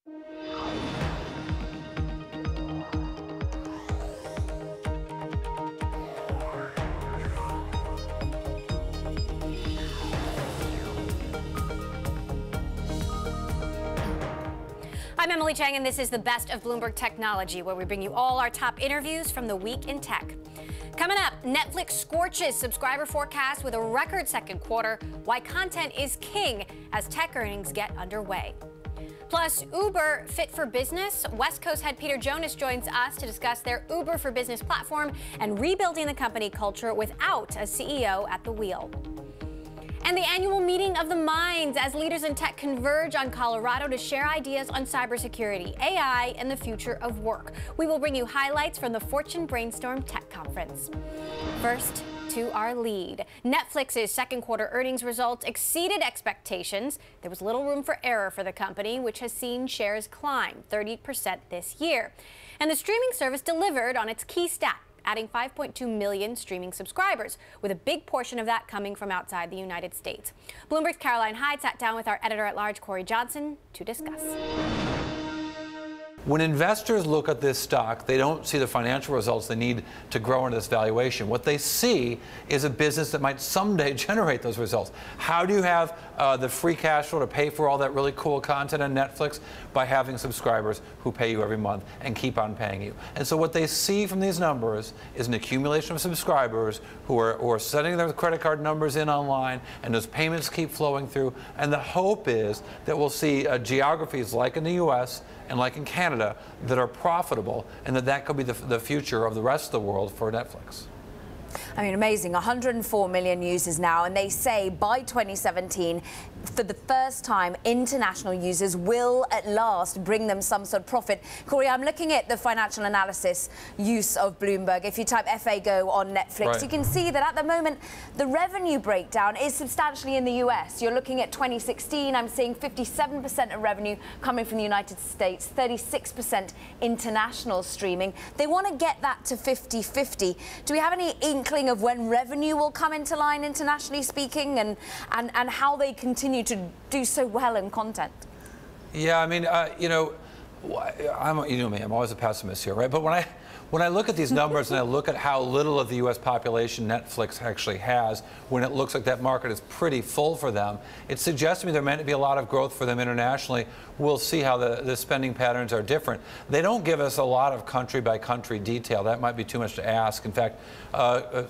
I'm Emily Chang, and this is the best of Bloomberg Technology, where we bring you all our top interviews from the week in tech. Coming up, Netflix scorches subscriber forecast with a record second quarter, why content is king as tech earnings get underway. Plus, Uber fit for business. West Coast head Peter Jonas joins us to discuss their Uber for Business platform and rebuilding the company culture without a CEO at the wheel. And the annual meeting of the minds as leaders in tech converge on Colorado to share ideas on cybersecurity, AI, and the future of work. We will bring you highlights from the Fortune Brainstorm Tech Conference. First, to our lead. Netflix's second quarter earnings results exceeded expectations. There was little room for error for the company, which has seen shares climb 30% this year. And the streaming service delivered on its key stat, adding 5.2 million streaming subscribers, with a big portion of that coming from outside the United States. Bloomberg's Caroline Hyde sat down with our editor-at-large, Corey Johnson, to discuss. When investors look at this stock, they don't see the financial results they need to grow into this valuation. What they see is a business that might someday generate those results. How do you have the free cash flow to pay for all that really cool content on Netflix? By having subscribers who pay you every month and keep on paying you. And so what they see from these numbers is an accumulation of subscribers who are setting their credit card numbers in online, and those payments keep flowing through. And the hope is that we'll see geographies like in the US and like in Canada that are profitable, and that could be the future of the rest of the world for Netflix. I mean, amazing. 104 million users now, and they say by 2017, for the first time, international users will at last bring them some sort of profit. Corey, I'm looking at the financial analysis use of Bloomberg. If you type FAGO on Netflix, right, you can see that at the moment, the revenue breakdown is substantially in the US. You're looking at 2016, I'm seeing 57% of revenue coming from the United States, 36% international streaming. They want to get that to 50-50. Do we have any inkling of when revenue will come into line, internationally speaking, and how they continue to do so well in content? Yeah, I mean, you know me, I'm always a pessimist here, right? But when I look at these numbers and I look at how little of the U.S. population Netflix actually has, when it looks like that market is pretty full for them, it suggests to me there might be a lot of growth for them internationally. We'll see how the spending patterns are different. They don't give us a lot of country-by-country detail. That might be too much to ask. In fact,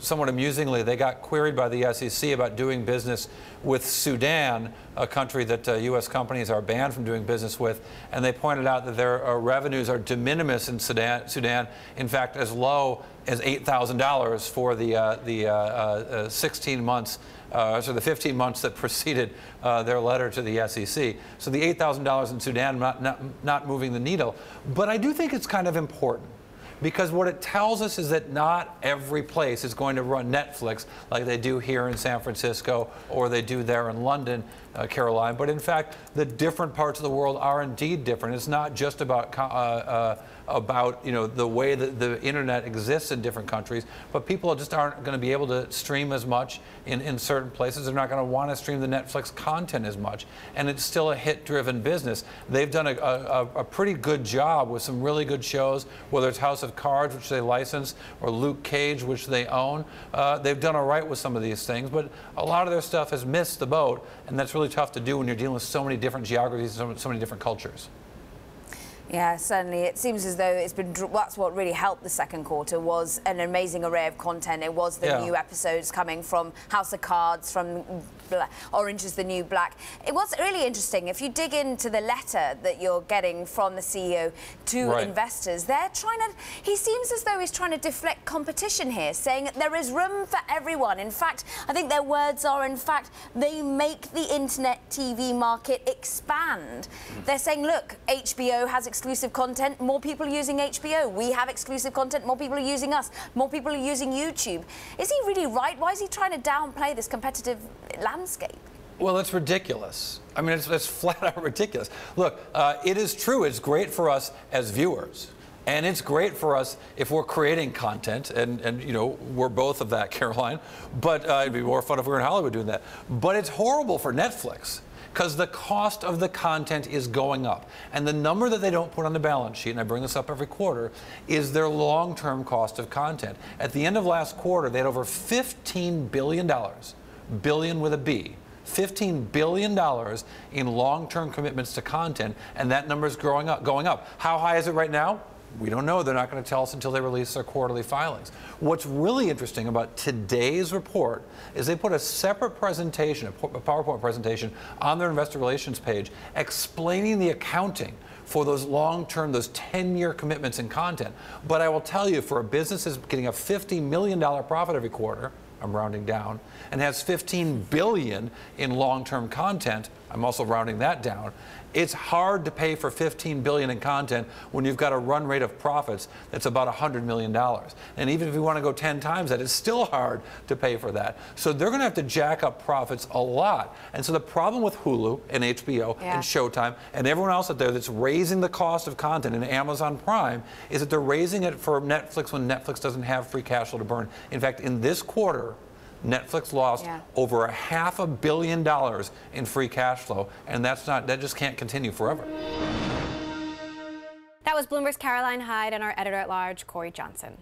somewhat amusingly, they got queried by the SEC about doing business with Sudan, a country that U.S. companies are banned from doing business with, and they pointed out that their revenues are de minimis in Sudan. In fact, as low as $8,000 for the 16 months, so the 15 months that preceded their letter to the SEC. So the $8,000 in Sudan not moving the needle. But I do think it's kind of important, because what it tells us is that not every place is going to run Netflix like they do here in San Francisco or they do there in London, Caroline. But in fact, the different parts of the world are indeed different. It's not just about the way that the internet exists in different countries, but people just aren't going to be able to stream as much in certain places. They're not going to want to stream the Netflix content as much, and it's still a hit-driven business. They've done a pretty good job with some really good shows, whether it's House of Cards, which they license, or Luke Cage, which they own. They've done all right with some of these things, but a lot of their stuff has missed the boat, and that's really tough to do when you're dealing with so many different geographies and so many different cultures. Yeah, certainly. It seems as though it's been. That's what really helped the second quarter, was an amazing array of content. It was the new episodes coming from House of Cards, from Orange is the New Black. It was really interesting. If you dig into the letter that you're getting from the CEO to investors, they're trying to. He seems as though he's trying to deflect competition here, saying that there is room for everyone. In fact, I think their words are, in fact, they make the internet TV market expand. They're saying, look, HBO has exclusive content, more people are using HBO. We have exclusive content, more people are using us. More people are using YouTube. Is he really right? Why is he trying to downplay this competitive landscape? Well, it's ridiculous. I mean, it's flat out ridiculous. Look, it is true. It's great for us as viewers. And it's great for us if we're creating content, and you know, we're both of that, Caroline. But it'd be more fun if we were in Hollywood doing that. But it's horrible for Netflix. because the cost of the content is going up. And the number that they don't put on the balance sheet, and I bring this up every quarter, is their long-term cost of content. At the end of last quarter, they had over $15 billion, billion with a B, $15 billion in long-term commitments to content, and that number is going up. How high is it right now? We don't know. They're not going to tell us until they release their quarterly filings. What's really interesting about today's report is they put a separate presentation, a PowerPoint presentation, on their investor relations page explaining the accounting for those long-term, those 10-year commitments in content. But I will tell you, for a business that's getting a $50 million profit every quarter, I'm rounding down, and has $15 billion in long-term content, I'm also rounding that down. It's hard to pay for $15 billion in content when you've got a run rate of profits that's about $100 million. And even if you want to go 10 times that, it's still hard to pay for that. So they're going to have to jack up profits a lot. And so the problem with Hulu and HBO and Showtime and everyone else out there that's raising the cost of content in Amazon Prime is that they're raising it for Netflix when Netflix doesn't have free cash flow to burn. In fact, in this quarter, Netflix lost over $500 million in free cash flow, and that just can't continue forever. That was Bloomberg's Caroline Hyde and our editor-at-large, Corey Johnson.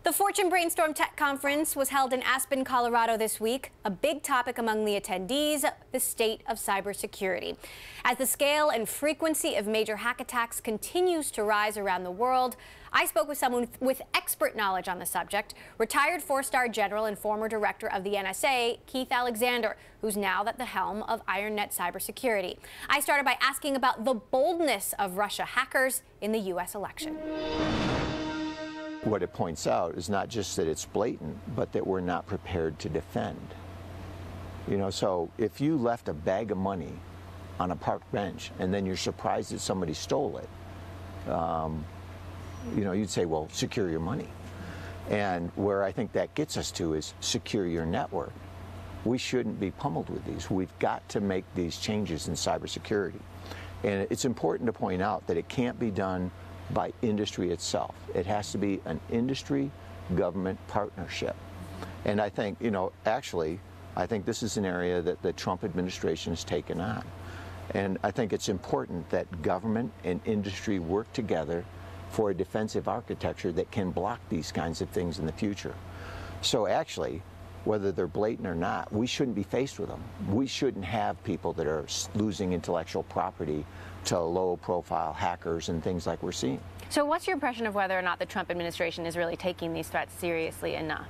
The Fortune Brainstorm Tech Conference was held in Aspen, Colorado this week. A big topic among the attendees, the state of cybersecurity. As the scale and frequency of major hack attacks continues to rise around the world, I spoke with someone with expert knowledge on the subject, retired four-star general and former director of the NSA, Keith Alexander, who's now at the helm of IronNet Cybersecurity. I started by asking about the boldness of Russia hackers in the U.S. election. What it points out is not just that it's blatant, but that we're not prepared to defend. You know, so if you left a bag of money on a park bench and then you're surprised that somebody stole it, you know, you'd say, well, secure your money. And where I think that gets us to is secure your network. We shouldn't be pummeled with these. We've got to make these changes in cybersecurity. And it's important to point out that it can't be done by industry itself. It has to be an industry-government partnership. And I think, you know, actually, I think this is an area that the Trump administration has taken on. And I think it's important that government and industry work together for a defensive architecture that can block these kinds of things in the future. So actually, whether they're blatant or not, we shouldn't be faced with them. We shouldn't have people that are losing intellectual property to low-profile hackers and things like we're seeing. So what's your impression of whether or not the Trump administration is really taking these threats seriously enough?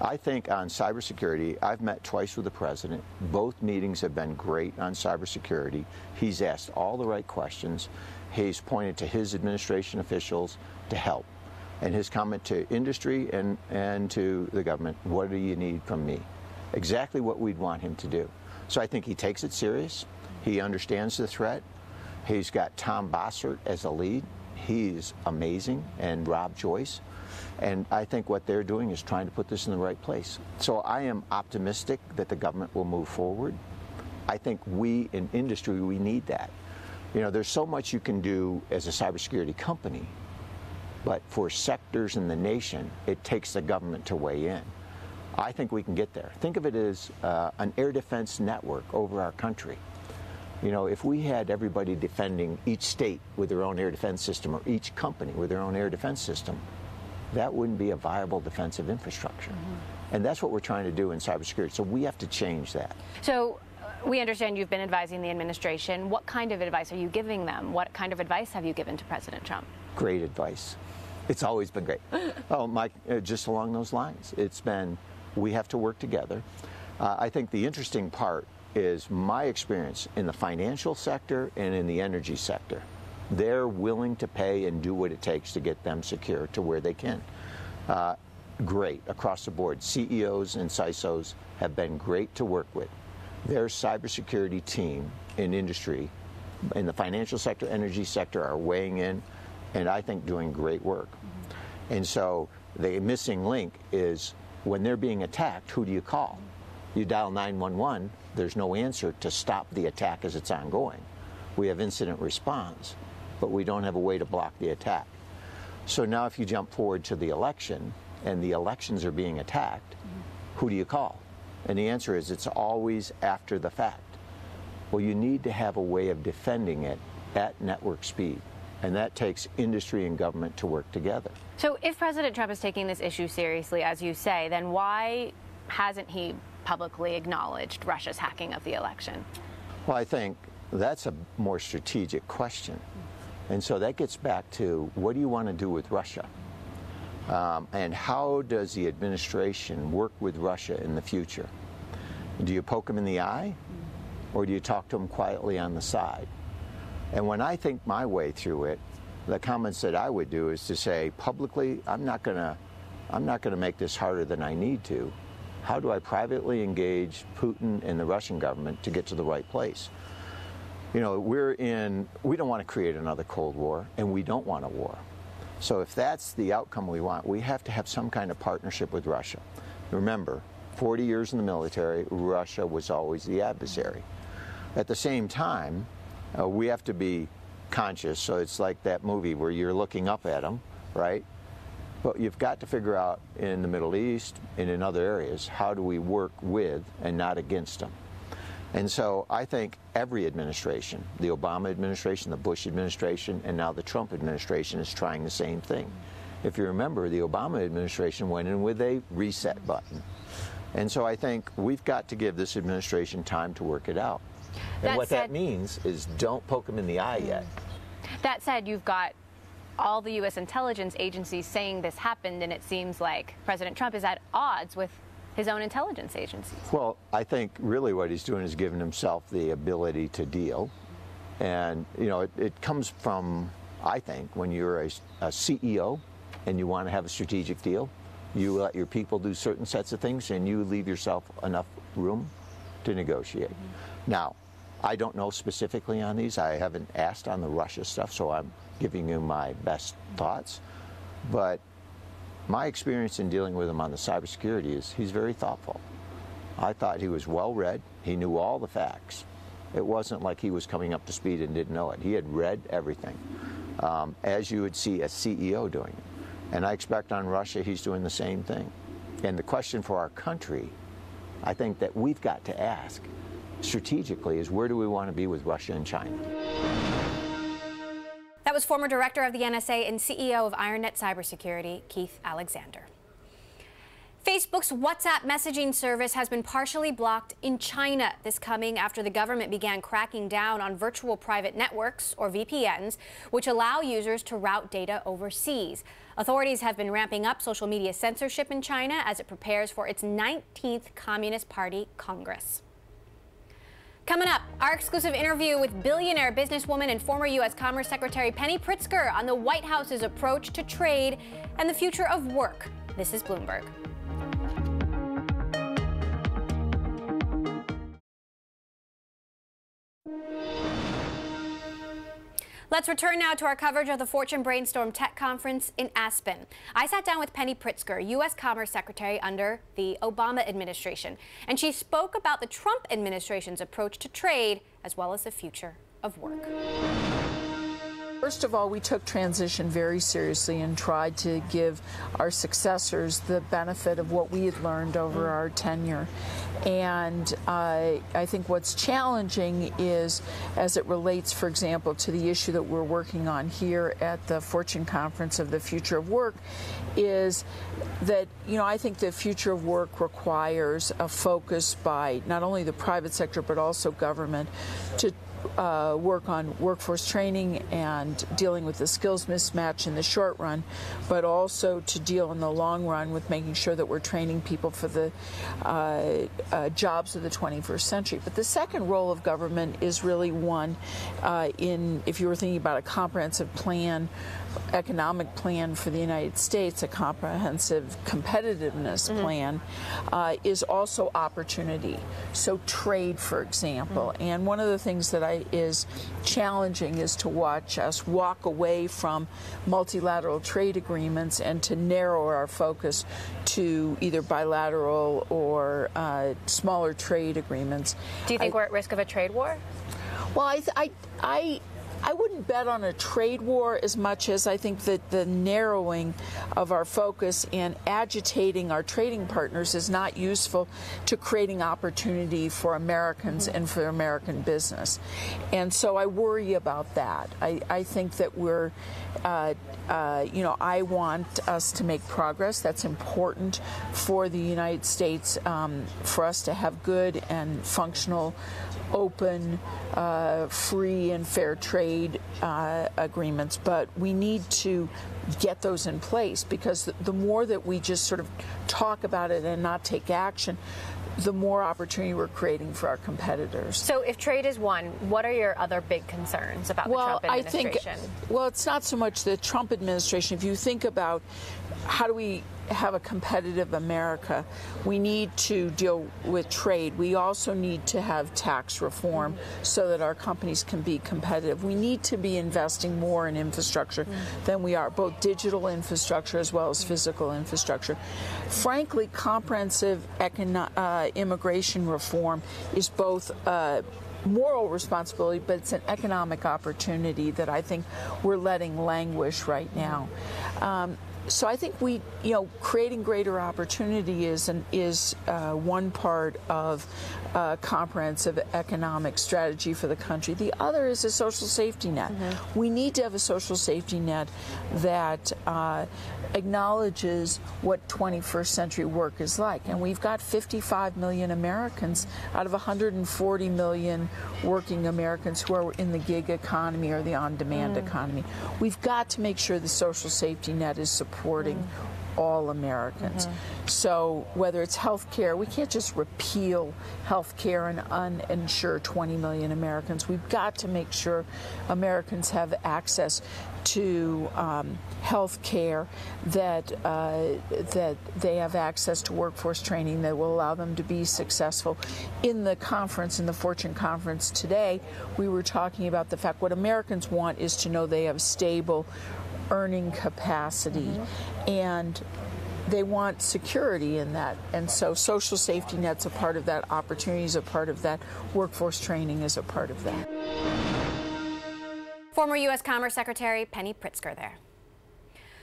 I think on cybersecurity, I've met twice with the president. Both meetings have been great on cybersecurity. He's asked all the right questions. He's pointed to his administration officials to help. And his comment to industry and to the government, what do you need from me? Exactly what we'd want him to do. So I think he takes it serious. He understands the threat. He's got Tom Bossert as a lead. He's amazing, and Rob Joyce. And I think what they're doing is trying to put this in the right place. So I am optimistic that the government will move forward. I think we in industry, we need that. You know, there's so much you can do as a cybersecurity company, but for sectors in the nation, it takes the government to weigh in. I think we can get there. Think of it as an air defense network over our country. You know, if we had everybody defending each state with their own air defense system or each company with their own air defense system, that wouldn't be a viable defensive infrastructure. And that's what we're trying to do in cybersecurity. So we have to change that. So we understand you've been advising the administration. What kind of advice are you giving them? What kind of advice have you given to President Trump? Great advice. It's always been great. Oh, Mike, just along those lines. It's been, we have to work together. I think the interesting part is my experience in the financial sector and in the energy sector. They're willing to pay and do what it takes to get them secure to where they can. Great, across the board. CEOs and CISOs have been great to work with. Their cybersecurity team in industry, in the financial sector, energy sector, are weighing in and I think doing great work. And so the missing link is when they're being attacked, who do you call? You dial 911, there's no answer to stop the attack as it's ongoing. We have incident response, but we don't have a way to block the attack. So now if you jump forward to the election and the elections are being attacked, who do you call? And the answer is it's always after the fact. Well, you need to have a way of defending it at network speed. And that takes industry and government to work together. So if President Trump is taking this issue seriously, as you say, then why hasn't he publicly acknowledged Russia's hacking of the election? Well, I think that's a more strategic question. And so that gets back to, what do you want to do with Russia? And how does the administration work with Russia in the future? Do you poke them in the eye, or do you talk to them quietly on the side? And when I think my way through it, the comments that I would do is to say publicly, I'm not going to make this harder than I need to. How do I privately engage Putin and the Russian government to get to the right place? You know, we don't want to create another Cold War, and we don't want a war. So if that's the outcome we want, we have to have some kind of partnership with Russia. Remember, 40 years in the military, Russia was always the adversary. At the same time, we have to be conscious. So it's like that movie where you're looking up at them, right? But you've got to figure out in the Middle East and in other areas, how do we work with and not against them? And so I think every administration, the Obama administration, the Bush administration, and now the Trump administration is trying the same thing. If you remember, the Obama administration went in with a reset button. And so I think we've got to give this administration time to work it out. And what that means is don't poke them in the eye yet. That said, you've got all the U.S. intelligence agencies saying this happened, and it seems like President Trump is at odds with his own intelligence agencies. Well, I think really what he's doing is giving himself the ability to deal. And, you know, it comes from, I think, when you're a CEO and you want to have a strategic deal, you let your people do certain sets of things and you leave yourself enough room to negotiate. Now, I don't know specifically on these. I haven't asked on the Russia stuff, so I'm giving you my best thoughts. But my experience in dealing with him on the cybersecurity is he's very thoughtful. I thought he was well-read. He knew all the facts. It wasn't like he was coming up to speed and didn't know it. He had read everything, as you would see a CEO doing it. And I expect on Russia he's doing the same thing. And the question for our country, I think that we've got to ask strategically, is where do we want to be with Russia and China? That was former director of the NSA and CEO of IronNet Cybersecurity, Keith Alexander. Facebook's WhatsApp messaging service has been partially blocked in China. This coming after the government began cracking down on virtual private networks, or VPNs, which allow users to route data overseas. Authorities have been ramping up social media censorship in China as it prepares for its 19th Communist Party Congress. Coming up, our exclusive interview with billionaire businesswoman and former U.S. Commerce Secretary Penny Pritzker on the White House's approach to trade and the future of work. This is Bloomberg. Let's return now to our coverage of the Fortune Brainstorm Tech Conference in Aspen. I sat down with Penny Pritzker, U.S. Commerce Secretary under the Obama administration, and she spoke about the Trump administration's approach to trade as well as the future of work. First of all, we took transition very seriously and tried to give our successors the benefit of what we had learned over our tenure. And I think what's challenging is, as it relates, for example, to the issue that we're working on here at the Fortune Conference of the Future of Work, is that, you know, I think the future of work requires a focus by not only the private sector but also government to work on workforce training and dealing with the skills mismatch in the short run, but also to deal in the long run with making sure that we're training people for the jobs of the 21st century. But the second role of government is really one if you were thinking about a comprehensive plan, economic plan for the United States, a comprehensive competitiveness plan, is also opportunity. So trade, for example. And one of the things that is challenging is to watch us walk away from multilateral trade agreements and to narrow our focus to either bilateral or smaller trade agreements. Do you think we're at risk of a trade war? Well, I wouldn't bet on a trade war as much as I think that the narrowing of our focus and agitating our trading partners is not useful to creating opportunity for Americans and for American business. And so I worry about that. I think that we're, I want us to make progress. That's important for the United States, for us to have good and functional, open, free and fair trade agreements, but we need to get those in place, because the more that we just sort of talk about it and not take action, the more opportunity we're creating for our competitors. So if trade is one, what are your other big concerns about the Trump administration? It's not so much the Trump administration. If you think about how do we have a competitive America, we need to deal with trade. We also need to have tax reform so that our companies can be competitive. We need to be investing more in infrastructure than we are, both digital infrastructure as well as physical infrastructure. Frankly, comprehensive immigration reform is both moral responsibility, but it's an economic opportunity that I think we're letting languish right now. So I think creating greater opportunity is one part of a comprehensive economic strategy for the country. The other is a social safety net. We need to have a social safety net that acknowledges what 21st century work is like. And we've got 55 million Americans out of 140 million working Americans who are in the gig economy or the on-demand economy. We've got to make sure the social safety net is supporting all Americans. So whether it's health care, we can't just repeal health care and uninsure 20 million Americans. We've got to make sure Americans have access to health care, that they have access to workforce training that will allow them to be successful. In the conference, in the Fortune conference today, we were talking about the fact what Americans want is to know they have stable earning capacity, and they want security in that. And so social safety net's a part of that, opportunity is a part of that, workforce training is a part of that. Former U.S. Commerce Secretary Penny Pritzker there.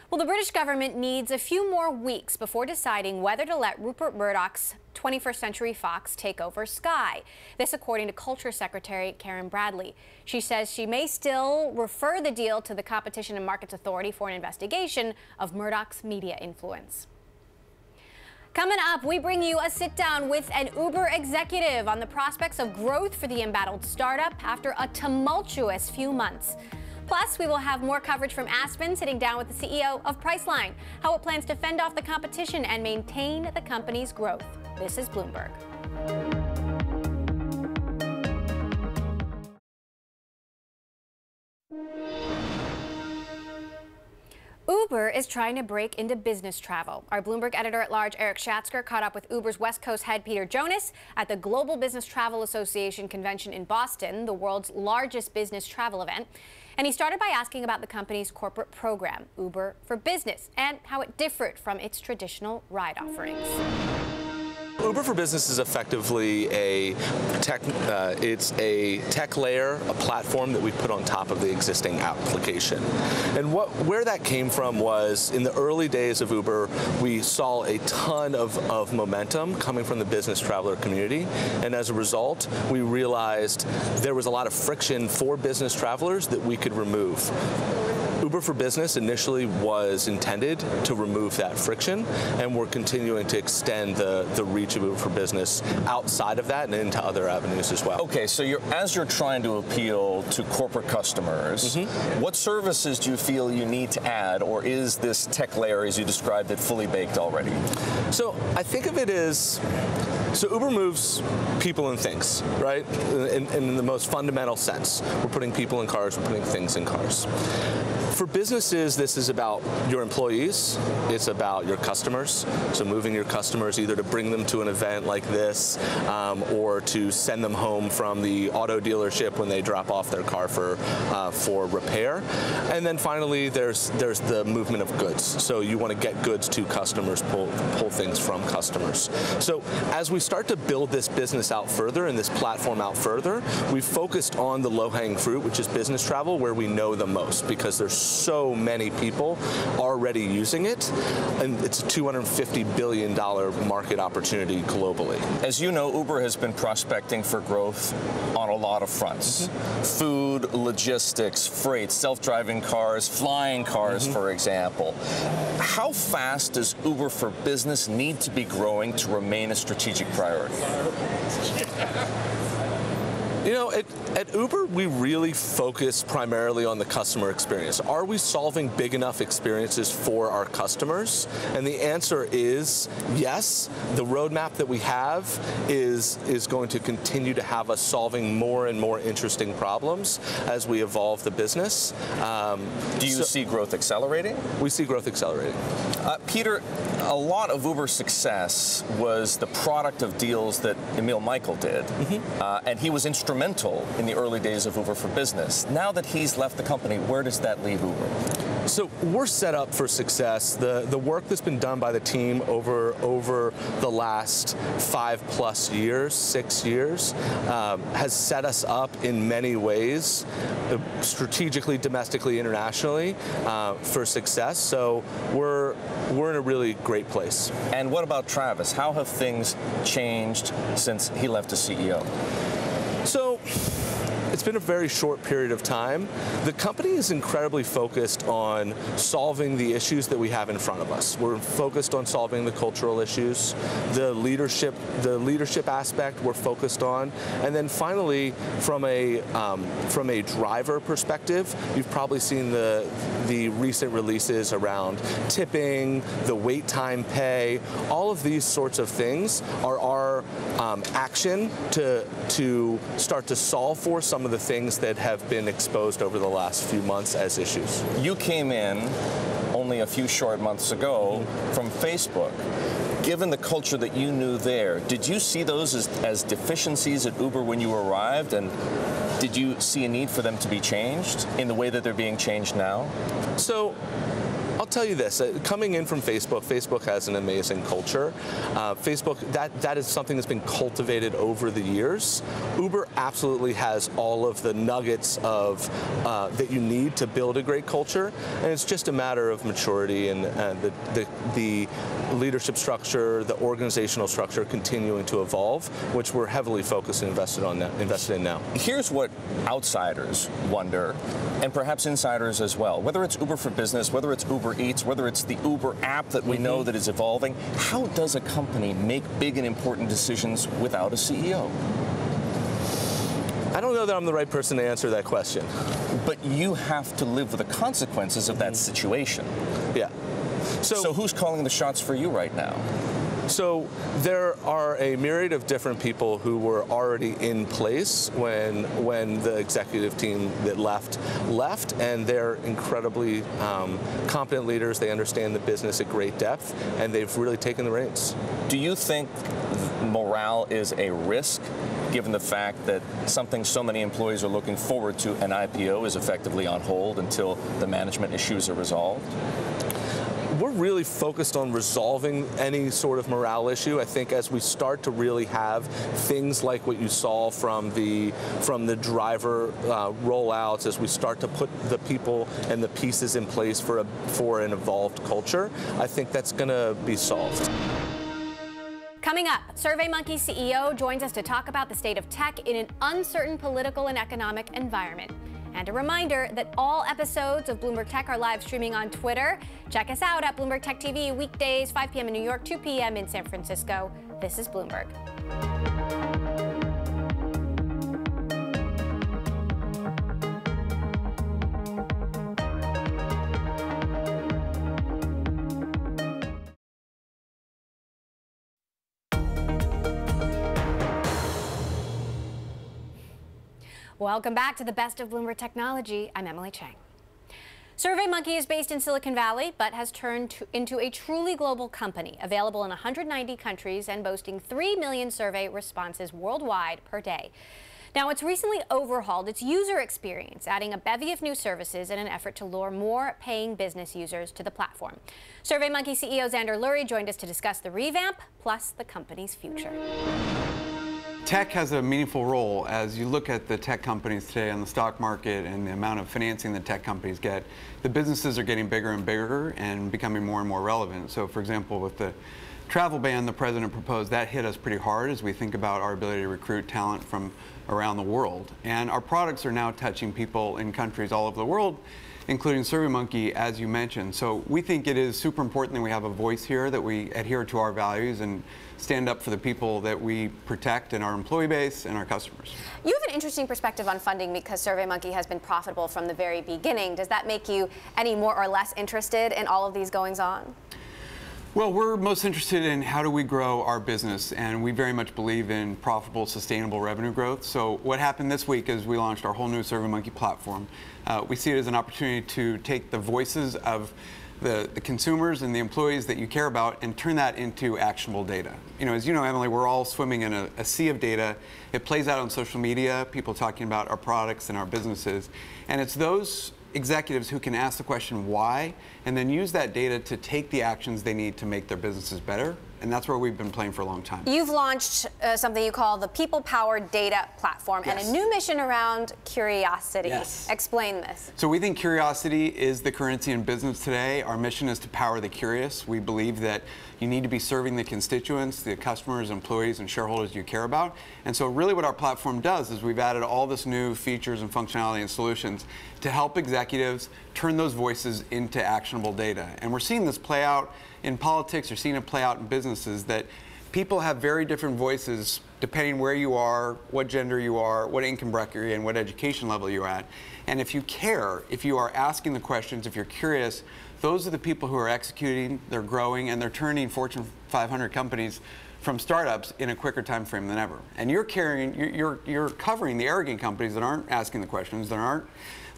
Well, the British government needs a few more weeks before deciding whether to let Rupert Murdoch's 21st Century Fox take over Sky. This according to Culture Secretary Karen Bradley. She says she may still refer the deal to the Competition and Markets Authority for an investigation of Murdoch's media influence. Coming up, we bring you a sit-down with an Uber executive on the prospects of growth for the embattled startup after a tumultuous few months. Plus, we will have more coverage from Aspen sitting down with the CEO of Priceline, how it plans to fend off the competition and maintain the company's growth. This is Bloomberg. Uber is trying to break into business travel. Our Bloomberg editor-at-large Eric Schatzker caught up with Uber's West Coast head Peter Jonas at the Global Business Travel Association convention in Boston, the world's largest business travel event. And he started by asking about the company's corporate program, Uber for Business, and how it differed from its traditional ride offerings. Uber for Business is effectively a tech layer, a platform that we put on top of the existing application. And where that came from was in the early days of Uber, we saw a ton of momentum coming from the business traveler community. And as a result, we realized there was a lot of friction for business travelers that we could remove. Uber for Business initially was intended to remove that friction, and we're continuing to extend the reach of Uber for Business outside of that and into other avenues as well. Okay, so as you're trying to appeal to corporate customers, what services do you feel you need to add, or is this tech layer, as you described it, fully baked already? So I think of it as, so Uber moves people and things, right? In the most fundamental sense. We're putting people in cars, we're putting things in cars. For businesses, this is about your employees, it's about your customers. So moving your customers either to bring them to an event like this or to send them home from the auto dealership when they drop off their car for repair. And then finally, there's the movement of goods. So you want to get goods to customers, pull things from customers. So as we start to build this business out further and this platform out further, we focused on the low-hanging fruit, which is business travel, where we know the most, because there's so many people already using it, and it's a $250 billion market opportunity globally. As you know, Uber has been prospecting for growth on a lot of fronts. Food, logistics, freight, self-driving cars, flying cars, for example. How fast does Uber for Business need to be growing to remain a strategic priority? You know, at Uber, we really focus primarily on the customer experience. Are we solving big enough experiences for our customers? And the answer is yes. The roadmap that we have is going to continue to have us solving more and more interesting problems as we evolve the business. Do you see growth accelerating? We see growth accelerating. Peter, a lot of Uber's success was the product of deals that Emil Michael did, and he was instrumental in the early days of Uber for Business. Now that he's left the company, where does that leave Uber? So we're set up for success. The work that's been done by the team over the last 5+ years, 6 years, has set us up in many ways, strategically, domestically, internationally, for success. So we're in a really great place. And what about Travis? How have things changed since he left as CEO? So it's been a very short period of time. The company is incredibly focused on solving the issues that we have in front of us. We're focused on solving the cultural issues, the leadership aspect we're focused on, and then finally, from a driver perspective, you've probably seen the recent releases around tipping, the wait time pay. All of these sorts of things are our action to start to solve for some of the things that have been exposed over the last few months as issues. You came in only a few short months ago from Facebook. Given the culture that you knew there, did you see those as deficiencies at Uber when you arrived, and did you see a need for them to be changed in the way that they're being changed now? So I'll tell you this, coming in from Facebook, Facebook has an amazing culture. Facebook, that is something that's been cultivated over the years. Uber absolutely has all of the nuggets of that you need to build a great culture, and it's just a matter of maturity and the leadership structure, the organizational structure continuing to evolve, which we're heavily focused and invested in now. Here's what outsiders wonder, and perhaps insiders as well. Whether it's Uber for Business, whether it's Uber Eats, whether it's the Uber app that we know that is evolving, how does a company make big and important decisions without a CEO? I don't know that I'm the right person to answer that question. But you have to live with the consequences of that situation. Yeah. So who's calling the shots for you right now? So there are a myriad of different people who were already in place when the executive team that left, and they're incredibly competent leaders. They understand the business at great depth, and they've really taken the reins. Do you think morale is a risk, given the fact that something so many employees are looking forward to, an IPO, is effectively on hold until the management issues are resolved? We're really focused on resolving any sort of morale issue. I think as we start to really have things like what you saw from the driver rollouts, as we start to put the people and the pieces in place for an evolved culture, I think that's going to be solved. Coming up, SurveyMonkey CEO joins us to talk about the state of tech in an uncertain political and economic environment. And a reminder that all episodes of Bloomberg Tech are live streaming on Twitter. Check us out at Bloomberg Tech TV weekdays, 5 p.m. in New York, 2 p.m. in San Francisco. This is Bloomberg. Welcome back to the best of Bloomberg Technology. I'm Emily Chang. SurveyMonkey is based in Silicon Valley, but has turned into a truly global company, available in 190 countries and boasting 3 million survey responses worldwide per day. Now, it's recently overhauled its user experience, adding a bevy of new services in an effort to lure more paying business users to the platform. SurveyMonkey CEO Xander Lurie joined us to discuss the revamp, plus the company's future. Tech has a meaningful role. As you look at the tech companies today on the stock market and the amount of financing that tech companies get, the businesses are getting bigger and bigger and becoming more and more relevant. So, for example, with the travel ban the president proposed, that hit us pretty hard as we think about our ability to recruit talent from around the world. And our products are now touching people in countries all over the world, including SurveyMonkey, as you mentioned. So we think it is super important that we have a voice here, that we adhere to our values and stand up for the people that we protect in our employee base and our customers. You have an interesting perspective on funding because SurveyMonkey has been profitable from the very beginning. Does that make you any more or less interested in all of these goings-on? Well, we're most interested in how do we grow our business, and we very much believe in profitable, sustainable revenue growth. So what happened this week is we launched our whole new SurveyMonkey platform. We see it as an opportunity to take the voices of the consumers and the employees that you care about and turn that into actionable data. You know, as you know, Emily, we're all swimming in a sea of data. It plays out on social media, people talking about our products and our businesses, and it's those executives who can ask the question why and then use that data to take the actions they need to make their businesses better. And that's where we've been playing for a long time. You've launched something you call the People-Powered Data Platform, yes, and a new mission around curiosity. Yes. Explain this. So we think curiosity is the currency in business today. Our mission is to power the curious. We believe that you need to be serving the constituents, the customers, employees, and shareholders you care about. And so really what our platform does is we've added all this new features and functionality and solutions to help executives turn those voices into actionable data. And we're seeing this play out in politics, you're seeing it play out in businesses, that people have very different voices depending where you are, what gender you are, what income bracket you're in, what education level you're at. And if you care, if you are asking the questions, if you're curious, those are the people who are executing, they're growing, and they're turning Fortune 500 companies from startups in a quicker time frame than ever. And you're covering the arrogant companies that aren't asking the questions, that aren't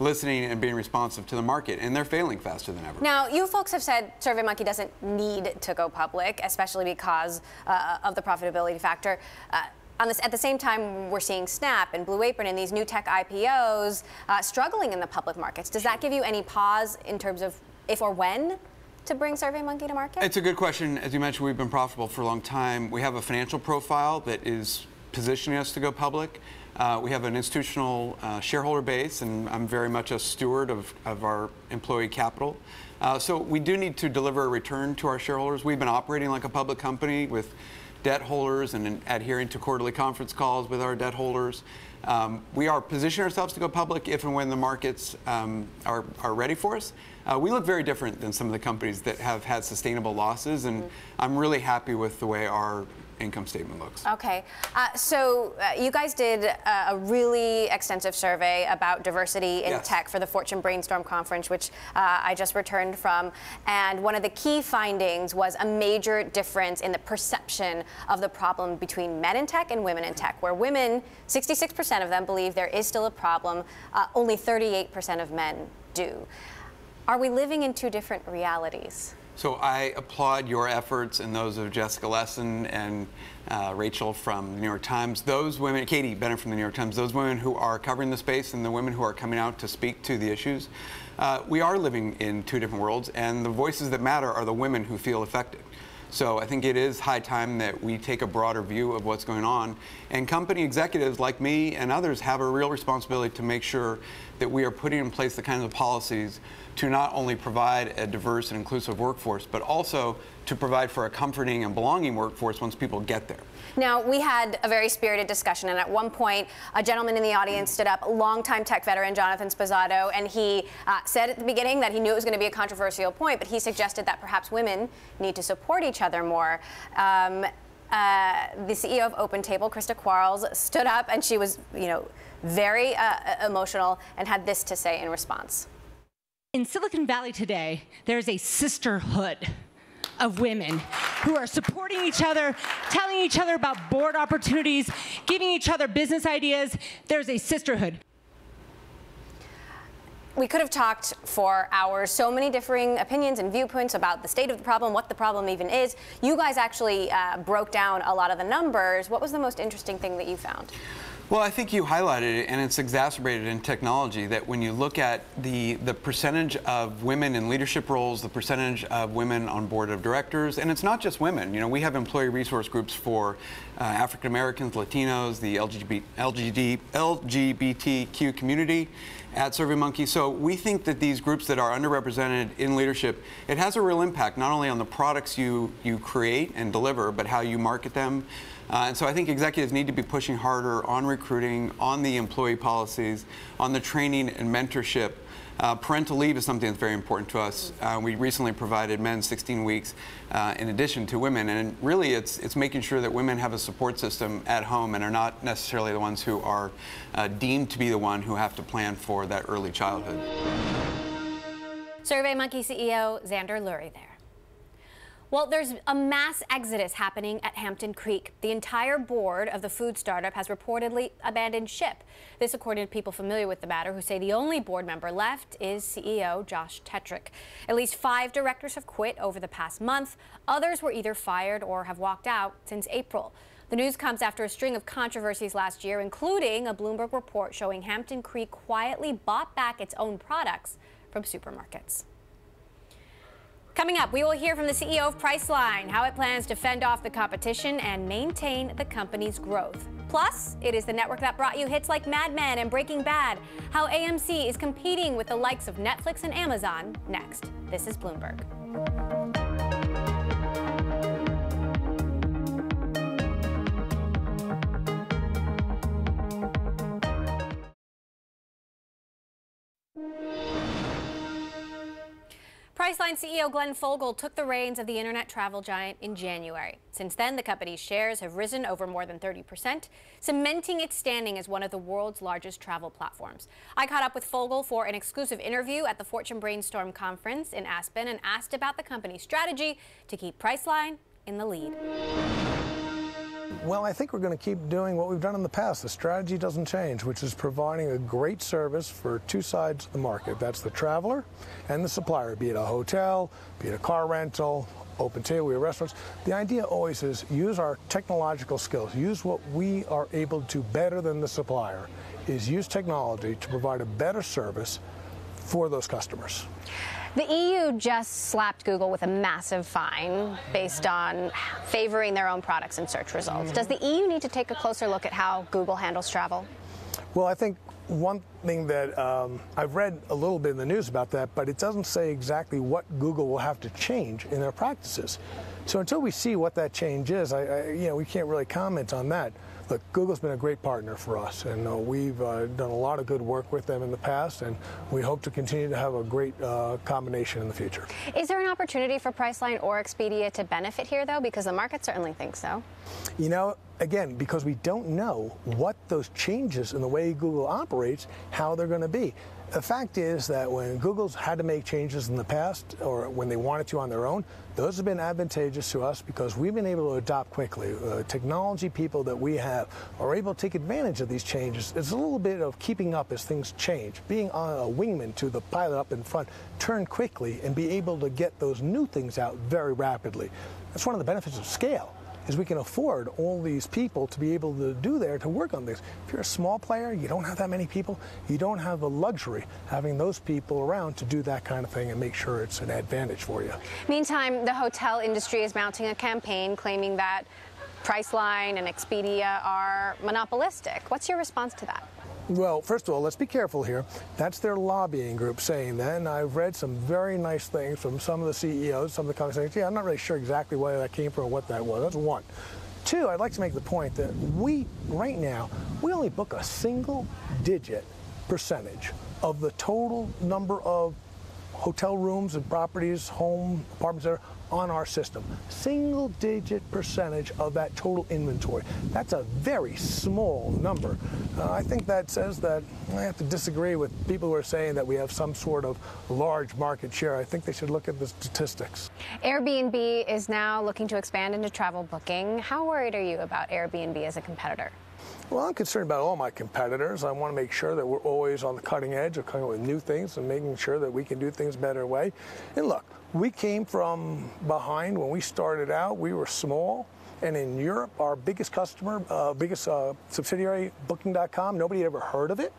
listening and being responsive to the market, and they're failing faster than ever. Now, you folks have said SurveyMonkey doesn't need to go public, especially because of the profitability factor. At the same time, we're seeing Snap and Blue Apron and these new tech IPOs struggling in the public markets. Does that give you any pause in terms of if or when to bring SurveyMonkey to market? It's a good question. As you mentioned, we've been profitable for a long time. We have a financial profile that is positioning us to go public. We have an institutional shareholder base, and I'm very much a steward of our employee capital. So we do need to deliver a return to our shareholders. We've been operating like a public company with debt holders and adhering to quarterly conference calls with our debt holders. We are positioning ourselves to go public if and when the markets are ready for us. We look very different than some of the companies that have had sustainable losses, and I'm really happy with the way our income statement looks. Okay, so you guys did a really extensive survey about diversity in tech for the Fortune Brainstorm Conference, which I just returned from, and one of the key findings was a major difference in the perception of the problem between men in tech and women in tech, where women, 66% of them believe there is still a problem, only 38% of men do. Are we living in two different realities? So I applaud your efforts and those of Jessica Lesson and Rachel from the New York Times. Those women, Katie Bennett from the New York Times, those women who are covering the space and the women who are coming out to speak to the issues. We are living in two different worlds, and the voices that matter are the women who feel affected. So I think it is high time that we take a broader view of what's going on. And company executives like me and others have a real responsibility to make sure that we are putting in place the kinds of policies to not only provide a diverse and inclusive workforce, but also to provide for a comforting and belonging workforce once people get there. Now, we had a very spirited discussion, and at one point, a gentleman in the audience stood up, a longtime tech veteran, Jonathan Sposato, and he said at the beginning that he knew it was going to be a controversial point, but he suggested that perhaps women need to support each other more. The CEO of OpenTable, Krista Quarles, stood up, and she was, very emotional and had this to say in response. In Silicon Valley today, there's a sisterhood of women who are supporting each other, telling each other about board opportunities, giving each other business ideas. There's a sisterhood. We could have talked for hours, so many differing opinions and viewpoints about the state of the problem, what the problem even is. You guys actually broke down a lot of the numbers. What was the most interesting thing that you found? Well, I think you highlighted it, and it's exacerbated in technology, that when you look at the percentage of women in leadership roles, the percentage of women on board of directors, and it's not just women. You know, we have employee resource groups for African Americans, Latinos, the LGBTQ community at SurveyMonkey. So we think that these groups that are underrepresented in leadership, it has a real impact not only on the products you create and deliver, but how you market them. And so I think executives need to be pushing harder on recruiting, on the employee policies, on the training and mentorship. Parental leave is something that's very important to us. We recently provided men 16 weeks in addition to women, and really it's making sure that women have a support system at home and are not necessarily the ones who are deemed to be the one who have to plan for that early childhood. SurveyMonkey CEO Xander Lurie there. Well, there's a mass exodus happening at Hampton Creek. The entire board of the food startup has reportedly abandoned ship. This according to people familiar with the matter who say the only board member left is CEO Josh Tetrick. At least 5 directors have quit over the past month. Others were either fired or have walked out since April. The news comes after a string of controversies last year, including a Bloomberg report showing Hampton Creek quietly bought back its own products from supermarkets. Coming up, we will hear from the CEO of Priceline, how it plans to fend off the competition and maintain the company's growth. Plus, it is the network that brought you hits like Mad Men and Breaking Bad, how AMC is competing with the likes of Netflix and Amazon next. This is Bloomberg. Priceline CEO Glenn Fogel took the reins of the internet travel giant in January. Since then, the company's shares have risen over more than 30%, cementing its standing as one of the world's largest travel platforms. I caught up with Fogel for an exclusive interview at the Fortune Brainstorm Conference in Aspen and asked about the company's strategy to keep Priceline in the lead. Well, I think we're going to keep doing what we've done in the past. The strategy doesn't change, which is providing a great service for two sides of the market. That's the traveler and the supplier, be it a hotel, be it a car rental, OpenTable, we have restaurants. The idea always is use our technological skills, use what we are able to better than the supplier, is use technology to provide a better service for those customers. The EU just slapped Google with a massive fine based on favoring their own products in search results. Does the EU need to take a closer look at how Google handles travel? Well, I think one thing that I've read a little bit in the news about that, but it doesn't say exactly what Google will have to change in their practices. So until we see what that change is, we can't really comment on that. Look, Google's been a great partner for us, and we've done a lot of good work with them in the past, and we hope to continue to have a great combination in the future. Is there an opportunity for Priceline or Expedia to benefit here, though? Because the market certainly thinks so. You know, again, because we don't know what those changes in the way Google operates, how they're going to be. The fact is that when Google's had to make changes in the past, or when they wanted to on their own, those have been advantageous to us because we've been able to adopt quickly. Technology people that we have are able to take advantage of these changes. It's a little bit of keeping up as things change, being on a wingman to the pilot up in front, turn quickly and be able to get those new things out very rapidly. That's one of the benefits of scale. Is we can afford all these people to be able to do there to work on things. If you're a small player, you don't have that many people, you don't have the luxury having those people around to do that kind of thing and make sure it's an advantage for you. Meantime, the hotel industry is mounting a campaign claiming that Priceline and Expedia are monopolistic. What's your response to that? Well, first of all, let's be careful here. That's their lobbying group saying that, and I've read some very nice things from some of the CEOs, some of the companies saying, yeah, I'm not really sure exactly where that came from or what that was. That's one. Two, I'd like to make the point that right now, we only book a single-digit percentage of the total number of hotel rooms and properties, home, apartments that are on our system. Single-digit percentage of that total inventory. That's a very small number. I think that says that I have to disagree with people who are saying that we have some sort of large market share. I think they should look at the statistics. Airbnb is now looking to expand into travel booking. How worried are you about Airbnb as a competitor? Well, I'm concerned about all my competitors. I want to make sure that we're always on the cutting edge of coming up with new things and making sure that we can do things a better way. And look, we came from behind when we started out. We were small. And in Europe, our biggest customer, biggest subsidiary, Booking.com, nobody had ever heard of it.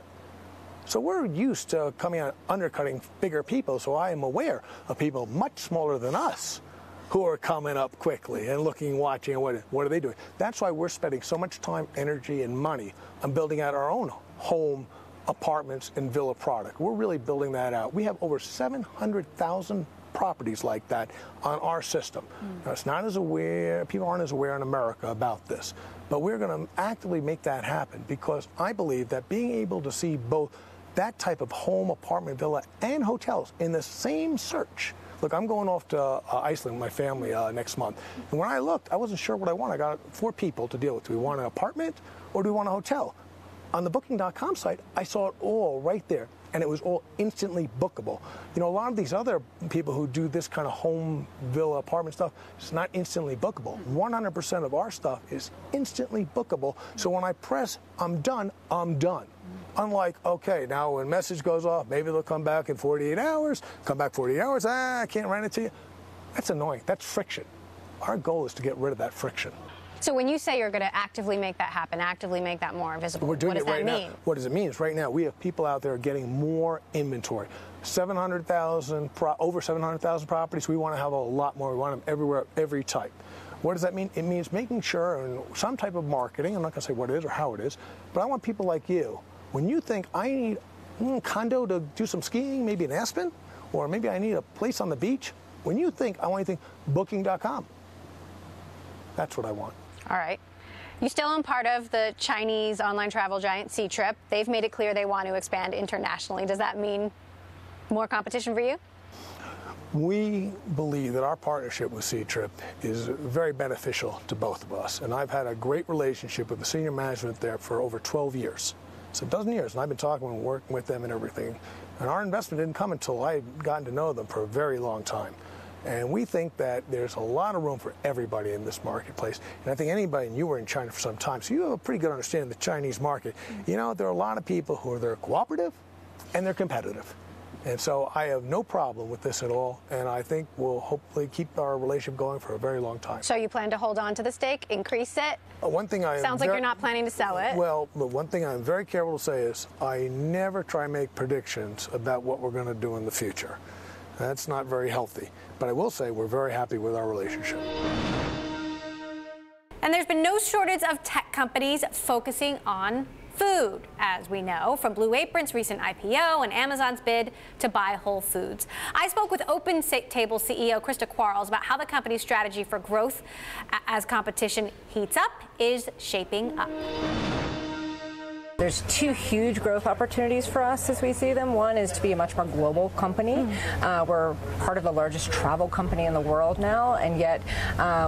So we're used to coming out undercutting bigger people, so I am aware of people much smaller than us who are coming up quickly and looking, watching, what are they doing? That's why we're spending so much time, energy, and money on building out our own home, apartments, and villa product. We're really building that out. We have over 700,000 properties like that on our system. Now, it's not as aware, people aren't as aware in America about this, but we're going to actively make that happen because I believe that being able to see both that type of home, apartment, villa, and hotels in the same search. Look, I'm going off to Iceland with my family next month. And when I looked, I wasn't sure what I want. I got 4 people to deal with. Do we want an apartment or do we want a hotel? On the Booking.com site, I saw it all right there. And it was all instantly bookable. You know, a lot of these other people who do this kind of home, villa, apartment stuff, it's not instantly bookable. 100% of our stuff is instantly bookable. So when I press, I'm done, I'm done. Unlike, okay, now when message goes off, maybe they'll come back in 48 hours, come back 48 hours, I can't rent it to you. That's annoying. That's friction. Our goal is to get rid of that friction. So when you say you're going to actively make that happen, actively make that more visible, we're doing what does it right that mean? Now. What does it mean? Is right now we have people out there getting more inventory. 700,000, over 700,000 properties. We want to have a lot more. We want them everywhere, every type. What does that mean? It means making sure, and some type of marketing, I'm not going to say what it is or how it is, but I want people like you, when you think I need a condo to do some skiing, maybe in Aspen, or maybe I need a place on the beach, when you think, I want you to think Booking.com. That's what I want. All right. You still own part of the Chinese online travel giant Ctrip. They've made it clear they want to expand internationally. Does that mean more competition for you? We believe that our partnership with Ctrip is very beneficial to both of us. And I've had a great relationship with the senior management there for over 12 years. It's a dozen years, and I've been talking and working with them and everything. And our investment didn't come until I had gotten to know them for a very long time. And we think that there's a lot of room for everybody in this marketplace. And I think anybody, and you were in China for some time, so you have a pretty good understanding of the Chinese market. You know, there are a lot of people who are cooperative and they're competitive. And so I have no problem with this at all, and I think we'll hopefully keep our relationship going for a very long time. So you plan to hold on to the stake, increase it? One thing I Sounds like you're not planning to sell it. Well, but one thing I'm very careful to say is I never try and make predictions about what we're going to do in the future. That's not very healthy. But I will say we're very happy with our relationship. And there's been no shortage of tech companies focusing on food, as we know, from Blue Apron's recent IPO and Amazon's bid to buy Whole Foods. I spoke with OpenTable CEO Krista Quarles about how the company's strategy for growth as competition heats up is shaping up. There's 2 huge growth opportunities for us as we see them. One is to be a much more global company. We're part of the largest travel company in the world now, and yet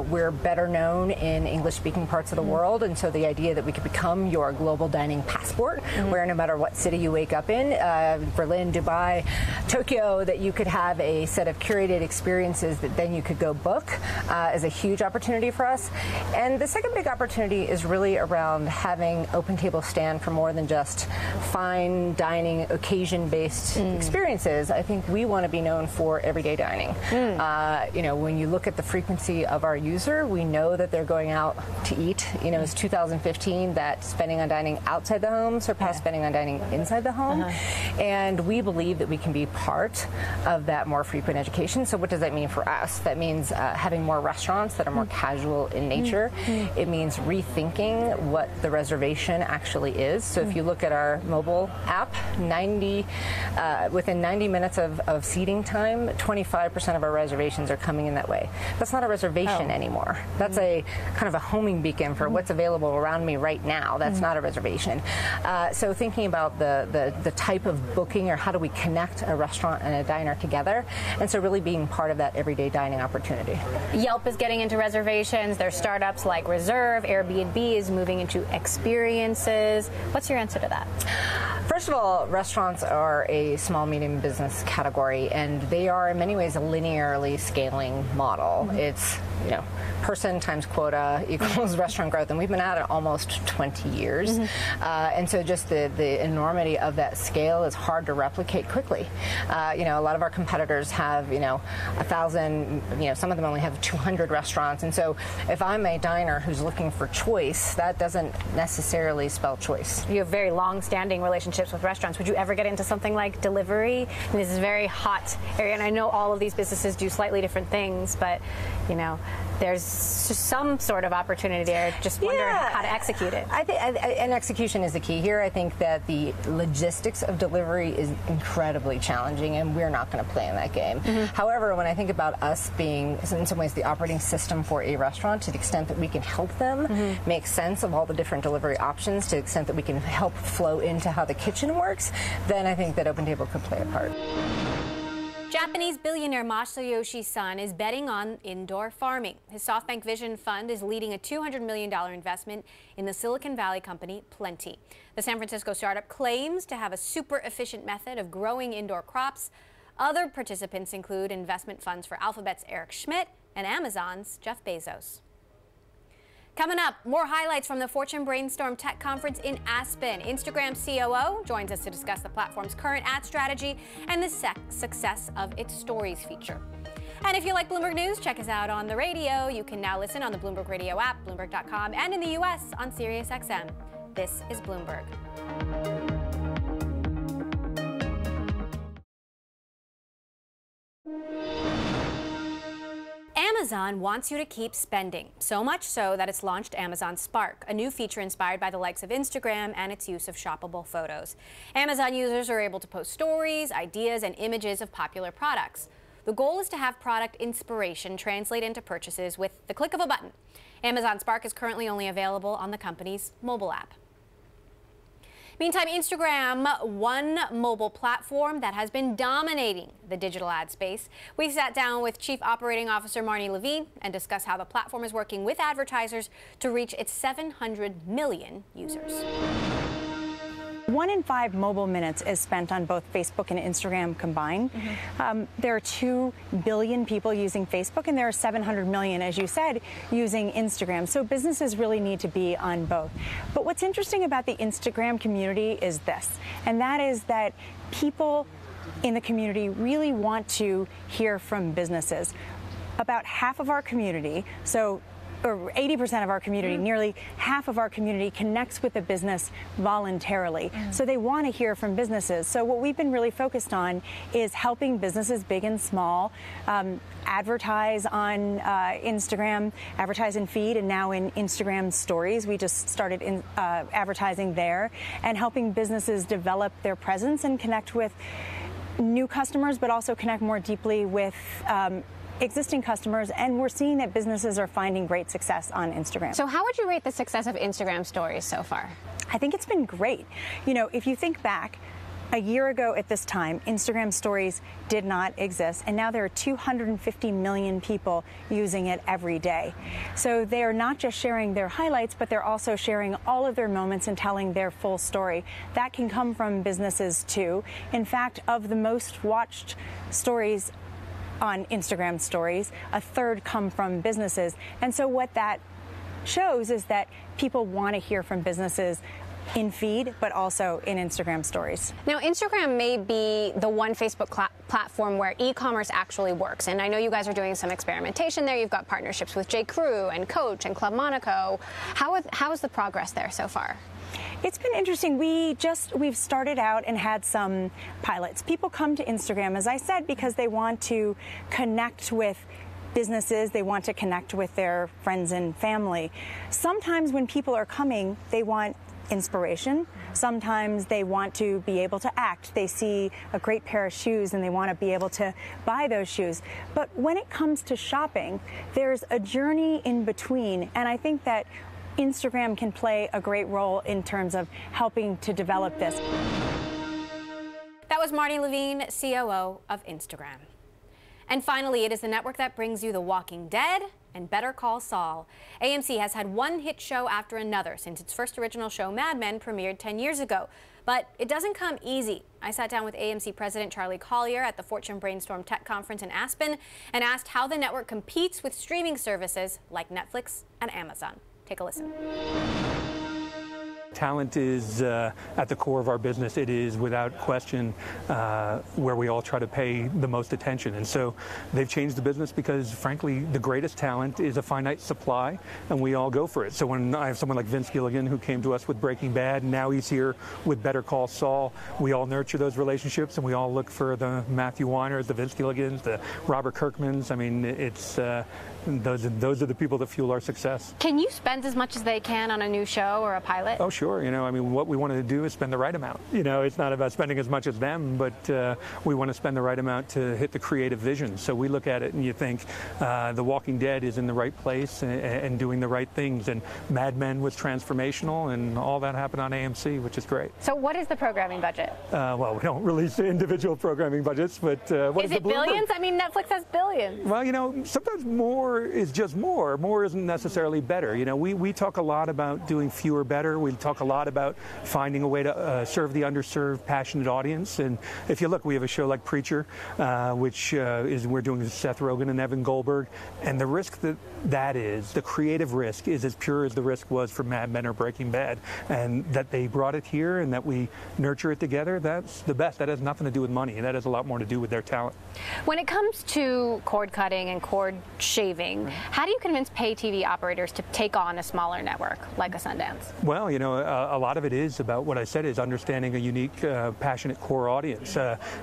we're better known in English-speaking parts of the world. And so the idea that we could become your global dining passport, where no matter what city you wake up in, Berlin, Dubai, Tokyo, that you could have a set of curated experiences that then you could go book is a huge opportunity for us. And the second big opportunity is really around having OpenTable stand for more than just fine dining, occasion-based experiences. I think we want to be known for everyday dining. You know, when you look at the frequency of our user, we know that they're going out to eat. You know, it's 2015 that spending on dining outside the home surpassed spending on dining inside the home. And we believe that we can be part of that more frequent education. So what does that mean for us? That means having more restaurants that are more casual in nature. It means rethinking what the reservation actually is. So if you look at our mobile app, within 90 minutes of seating time, 25% of our reservations are coming in that way. That's not a reservation anymore. That's a kind of a homing beacon for what's available around me right now. That's not a reservation. So thinking about the type of booking, or how do we connect a restaurant and a diner together, and so really being part of that everyday dining opportunity. Yelp is getting into reservations. There's startups like Reserve. Airbnb is moving into experiences. What's your answer to that? First First of all, restaurants are a small, medium business category, and they are in many ways a linearly scaling model. It's, you know, person times quota equals restaurant growth, and we've been at it almost 20 years. And so just the enormity of that scale is hard to replicate quickly. You know, a lot of our competitors have, you know, 1,000, you know, some of them only have 200 restaurants. And so if I'm a diner who's looking for choice, that doesn't necessarily spell choice. You have very long-standing relationships with restaurants. Would you ever get into something like delivery? And this is a very hot area, and I know all of these businesses do slightly different things, but, you know, there's just some sort of opportunity there. Just wonder how to execute it. I think, and execution is the key here. I think that the logistics of delivery is incredibly challenging, and we're not going to play in that game. However, when I think about us being, in some ways, the operating system for a restaurant, to the extent that we can help them make sense of all the different delivery options, to the extent that we can help flow into how the kitchen works, then I think that OpenTable could play a part. Japanese billionaire Masayoshi Son is betting on indoor farming. His SoftBank Vision Fund is leading a $200 million investment in the Silicon Valley company Plenty. The San Francisco startup claims to have a super efficient method of growing indoor crops. Other participants include investment funds for Alphabet's Eric Schmidt and Amazon's Jeff Bezos. Coming up, more highlights from the Fortune Brainstorm Tech Conference in Aspen. Instagram COO joins us to discuss the platform's current ad strategy and the success of its Stories feature. And if you like Bloomberg News, check us out on the radio. You can now listen on the Bloomberg Radio app, Bloomberg.com, and in the U.S. on SiriusXM. This is Bloomberg. Amazon wants you to keep spending, so much so that it's launched Amazon Spark, a new feature inspired by the likes of Instagram and its use of shoppable photos. Amazon users are able to post stories, ideas, and images of popular products. The goal is to have product inspiration translate into purchases with the click of a button. Amazon Spark is currently only available on the company's mobile app. Meantime, Instagram, one mobile platform that has been dominating the digital ad space. We sat down with Chief Operating Officer Marnie Levine and discussed how the platform is working with advertisers to reach its 700 million users. 1 in 5 mobile minutes is spent on both Facebook and Instagram combined. There are 2 billion people using Facebook, and there are 700 million, as you said, using Instagram. So businesses really need to be on both. But what's interesting about the Instagram community is this, and that is that people in the community really want to hear from businesses. About half of our community, or 80% of our community, nearly half of our community connects with the business voluntarily. So they want to hear from businesses. So what we've been really focused on is helping businesses big and small advertise on Instagram, advertise in Feed, and now in Instagram Stories. We just started advertising there, and helping businesses develop their presence and connect with new customers, but also connect more deeply with existing customers, and we're seeing that businesses are finding great success on Instagram. So how would you rate the success of Instagram Stories so far? I think it's been great. You know, if you think back, a year ago at this time, Instagram Stories did not exist, and now there are 250 million people using it every day. So they are not just sharing their highlights, but they're also sharing all of their moments and telling their full story. That can come from businesses too. In fact, of the most watched stories on Instagram Stories, a third come from businesses. And so what that shows is that people want to hear from businesses in Feed, but also in Instagram Stories. Now, Instagram may be the one Facebook platform where e-commerce actually works. And I know you guys are doing some experimentation there. You've got partnerships with J.Crew and Coach and Club Monaco. How is the progress there so far? It's been interesting. We've started out and had some pilots. People come to Instagram, as I said, because they want to connect with businesses. They want to connect with their friends and family. Sometimes when people are coming, they want inspiration. Sometimes they want to be able to act. They see a great pair of shoes and they want to be able to buy those shoes. But when it comes to shopping, there's a journey in between, and I think that Instagram can play a great role in terms of helping to develop this. That was Marnie Levine, COO of Instagram. And finally, it is the network that brings you The Walking Dead and Better Call Saul. AMC has had one hit show after another since its first original show, Mad Men, premiered 10 years ago. But it doesn't come easy. I sat down with AMC President Charlie Collier at the Fortune Brainstorm Tech Conference in Aspen and asked how the network competes with streaming services like Netflix and Amazon. Take a listen. Talent is at the core of our business. It is, without question, where we all try to pay the most attention. And so they've changed the business because, frankly, the greatest talent is a finite supply, and we all go for it. So when I have someone like Vince Gilligan, who came to us with Breaking Bad, and now he's here with Better Call Saul, we all nurture those relationships, and we all look for the Matthew Weiners, the Vince Gilligans, the Robert Kirkmans. I mean, it's those are the people that fuel our success. Can you spend as much as they can on a new show or a pilot? Oh, sure. You know, I mean, what we want to do is spend the right amount. You know, it's not about spending as much as them, but we want to spend the right amount to hit the creative vision. So we look at it and you think The Walking Dead is in the right place and doing the right things. And Mad Men was transformational, and all that happened on AMC, which is great. So what is the programming budget? Well, we don't release individual programming budgets, but what is it billions? I mean, Netflix has billions. Well, you know, sometimes more is just more. More isn't necessarily better. You know, we talk a lot about doing fewer better. We talk a lot about finding a way to serve the underserved, passionate audience. And if you look, we have a show like Preacher, which we're doing with Seth Rogen and Evan Goldberg. And the risk that is, the creative risk, is as pure as the risk was for Mad Men or Breaking Bad. And that they brought it here and that we nurture it together, that's the best. That has nothing to do with money. That has a lot more to do with their talent. When it comes to cord cutting and cord shaving, how do you convince pay TV operators to take on a smaller network like a Sundance? Well, you know, a lot of it is about what I said, is understanding a unique, passionate core audience.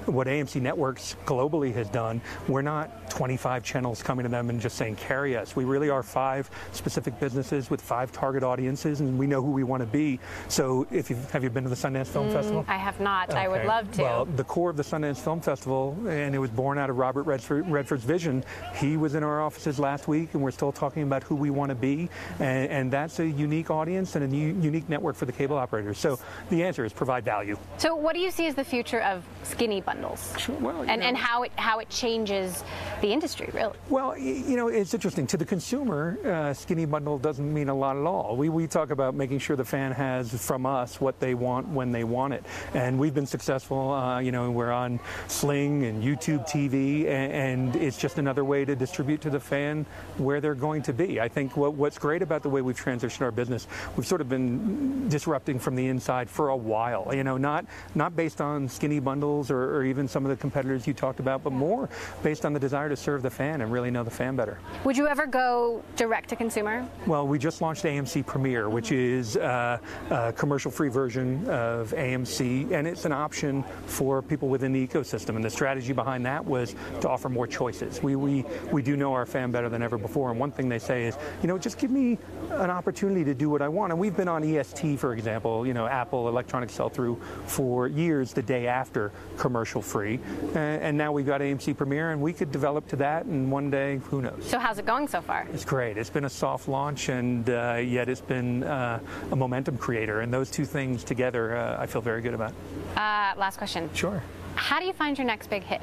What AMC Networks globally has done, we're not 25 channels coming to them and just saying, carry us. We really are 5 specific businesses with 5 target audiences, and we know who we want to be. So have you been to the Sundance Film Festival? I have not. Okay. I would love to. Well, the core of the Sundance Film Festival, and it was born out of Robert Redford's vision. He was in our offices last week, and we're still talking about who we want to be, and that's a unique audience and a unique network for the cable operators. So the answer is provide value. So what do you see as the future of skinny bundles? Sure, well, and how it changes the industry, really? Well, you know, it's interesting. To the consumer, skinny bundle doesn't mean a lot at all. We talk about making sure the fan has from us what they want when they want it. And we've been successful. You know, we're on Sling and YouTube TV, and it's just another way to distribute to the fan where they're going to be. I think what's great about the way we've transitioned our business, we've sort of been disrupting from the inside for a while. You know, not based on skinny bundles or even some of the competitors you talked about, but more based on the desire to serve the fan and really know the fan better. Would you ever go direct to consumer? Well, we just launched AMC Premiere, which is a commercial-free version of AMC, and it's an option for people within the ecosystem. And the strategy behind that was to offer more choices. We do know our fan better than ever before, and one thing they say is, you know, just give me an opportunity to do what I want. And we've been on EST, for example, you know, Apple Electronic Sell-Through, for years the day after commercial-free, and now we've got AMC Premiere, and we could develop to that, and one day, who knows? So how's it going so far? It's great. It's been a soft launch, and yet it's been a momentum creator, and those two things together I feel very good about. Last question. Sure. How do you find your next big hit?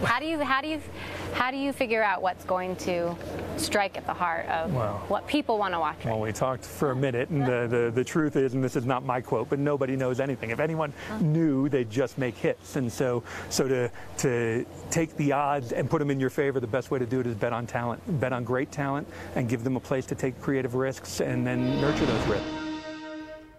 How do you figure out what's going to strike at the heart of what people want to watch? Right? Well, we talked for a minute, and the truth is, and this is not my quote, but nobody knows anything. If anyone knew, they'd just make hits. And so to take the odds and put them in your favor, the best way to do it is bet on talent, bet on great talent, and give them a place to take creative risks, and then nurture those risks.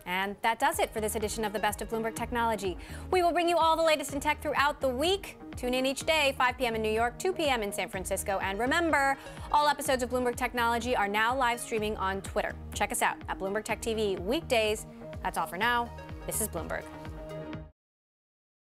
And that does it for this edition of the Best of Bloomberg Technology. We will bring you all the latest in tech throughout the week. Tune in each day, 5 p.m. in New York, 2 p.m. in San Francisco. And remember, all episodes of Bloomberg Technology are now live streaming on Twitter. Check us out at Bloomberg Tech TV weekdays. That's all for now. This is Bloomberg.